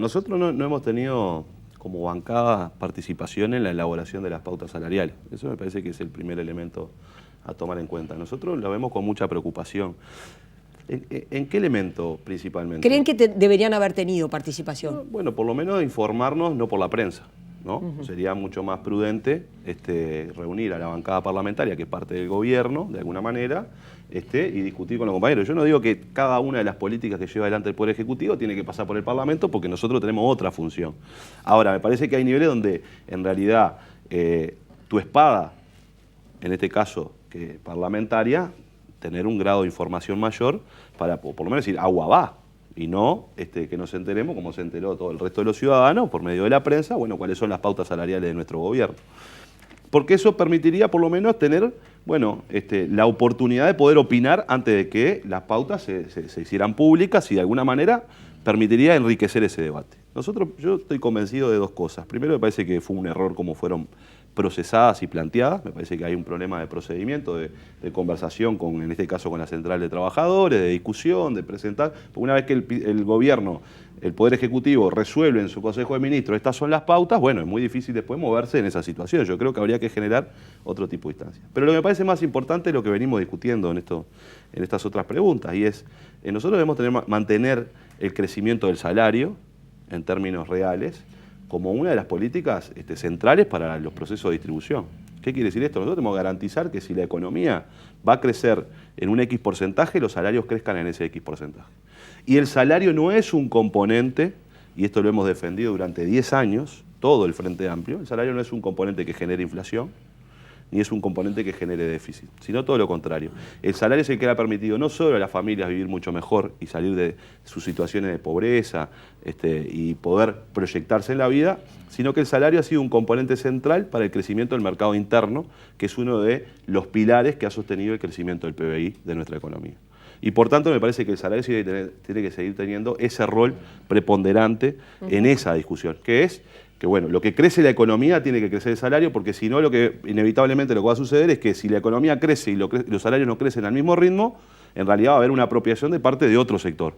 Nosotros no hemos tenido como bancada participación en la elaboración de las pautas salariales. Eso me parece que es el primer elemento a tomar en cuenta. Nosotros lo vemos con mucha preocupación. ¿En qué elemento principalmente? ¿Creen que deberían haber tenido participación? Bueno, por lo menos informarnos, no por la prensa, ¿no? Sería mucho más prudente reunir a la bancada parlamentaria, que es parte del gobierno, de alguna manera, y discutir con los compañeros. Yo no digo que cada una de las políticas que lleva adelante el Poder Ejecutivo tiene que pasar por el Parlamento, porque nosotros tenemos otra función. Ahora, me parece que hay niveles donde, en realidad, tu espada, en este caso que parlamentaria, tener un grado de información mayor para, por lo menos, decir, agua va. Y no que nos enteremos, como se enteró todo el resto de los ciudadanos, por medio de la prensa, bueno, cuáles son las pautas salariales de nuestro gobierno. Porque eso permitiría, por lo menos, tener, bueno, la oportunidad de poder opinar antes de que las pautas se hicieran públicas y, de alguna manera, permitiría enriquecer ese debate. Yo estoy convencido de dos cosas. Primero, me parece que fue un error cómo fueron procesadas y planteadas. Me parece que hay un problema de procedimiento, de conversación, en este caso con la Central de Trabajadores, de discusión, de presentar. Porque una vez que el gobierno, el Poder Ejecutivo, resuelve en su Consejo de Ministros, estas son las pautas, bueno, es muy difícil después moverse en esa situación. Yo creo que habría que generar otro tipo de instancias. Pero lo que me parece más importante es lo que venimos discutiendo en estas otras preguntas, y es, nosotros debemos mantener el crecimiento del salario, en términos reales, como una de las políticas centrales para los procesos de distribución. ¿Qué quiere decir esto? Nosotros tenemos que garantizar que si la economía va a crecer en un X porcentaje, los salarios crezcan en ese X porcentaje. Y el salario no es un componente, y esto lo hemos defendido durante 10 años, todo el Frente Amplio, el salario no es un componente que genere inflación, ni es un componente que genere déficit, sino todo lo contrario. El salario es el que le ha permitido no solo a las familias vivir mucho mejor y salir de sus situaciones de pobreza y poder proyectarse en la vida, sino que el salario ha sido un componente central para el crecimiento del mercado interno, que es uno de los pilares que ha sostenido el crecimiento del PBI de nuestra economía. Y por tanto me parece que el salario tiene que seguir teniendo ese rol preponderante en esa discusión, que es que, bueno, lo que crece la economía tiene que crecer el salario, porque si no, inevitablemente lo que va a suceder es que si la economía crece y los salarios no crecen al mismo ritmo, en realidad va a haber una apropiación de parte de otro sector.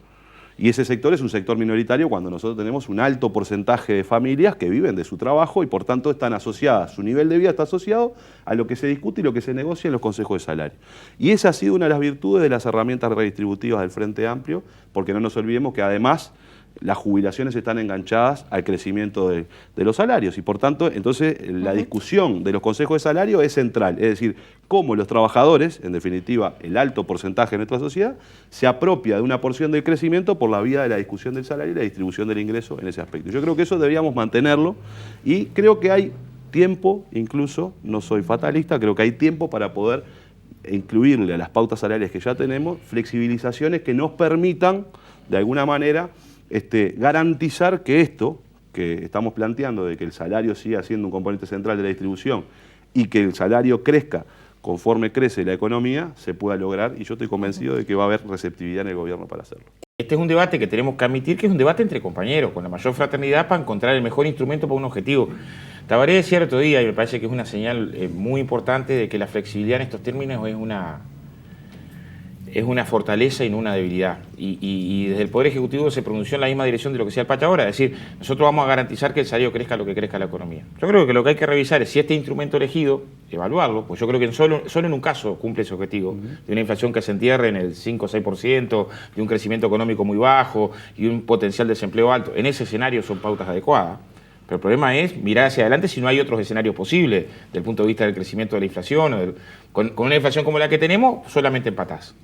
Y ese sector es un sector minoritario cuando nosotros tenemos un alto porcentaje de familias que viven de su trabajo y por tanto están asociadas, su nivel de vida está asociado a lo que se discute y lo que se negocia en los consejos de salario. Y esa ha sido una de las virtudes de las herramientas redistributivas del Frente Amplio, porque no nos olvidemos que además las jubilaciones están enganchadas al crecimiento de los salarios y por tanto, entonces, la discusión de los consejos de salario es central, es decir, cómo los trabajadores, en definitiva, el alto porcentaje de nuestra sociedad, se apropia de una porción del crecimiento por la vía de la discusión del salario y la distribución del ingreso en ese aspecto. Yo creo que eso deberíamos mantenerlo y creo que hay tiempo, incluso, no soy fatalista, creo que hay tiempo para poder incluirle a las pautas salariales que ya tenemos flexibilizaciones que nos permitan, de alguna manera, garantizar que esto que estamos planteando, de que el salario siga siendo un componente central de la distribución y que el salario crezca conforme crece la economía, se pueda lograr, y yo estoy convencido de que va a haber receptividad en el gobierno para hacerlo. Este es un debate que tenemos que admitir que es un debate entre compañeros, con la mayor fraternidad para encontrar el mejor instrumento para un objetivo. Tabaré decía el otro día, y me parece que es una señal muy importante, de que la flexibilidad en estos términos es una fortaleza y no una debilidad. Y desde el Poder Ejecutivo se pronunció en la misma dirección de lo que decía el Pacha ahora, es decir, nosotros vamos a garantizar que el salario crezca lo que crezca la economía. Yo creo que lo que hay que revisar es si este instrumento elegido, evaluarlo, pues yo creo que solo en un caso cumple ese objetivo, de una inflación que se entierre en el 5 o 6%, de un crecimiento económico muy bajo y un potencial de desempleo alto. En ese escenario son pautas adecuadas. Pero el problema es mirar hacia adelante si no hay otros escenarios posibles, desde el punto de vista del crecimiento de la inflación. Con una inflación como la que tenemos, solamente empatás.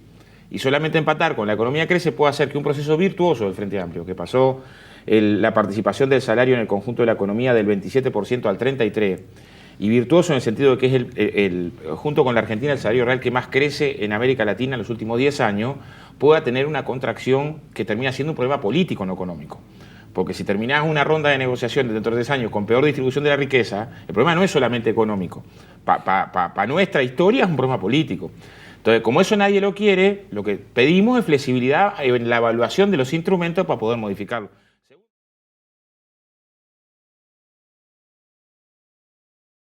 Y solamente empatar con la economía crece puede hacer que un proceso virtuoso del Frente Amplio, que pasó la participación del salario en el conjunto de la economía del 27% al 33%, y virtuoso en el sentido de que es junto con la Argentina, el salario real que más crece en América Latina en los últimos 10 años, pueda tener una contracción que termina siendo un problema político, no económico. Porque si terminás una ronda de negociaciones dentro de 3 años con peor distribución de la riqueza, el problema no es solamente económico. Para nuestra historia es un problema político. Entonces, como eso nadie lo quiere, lo que pedimos es flexibilidad en la evaluación de los instrumentos para poder modificarlo.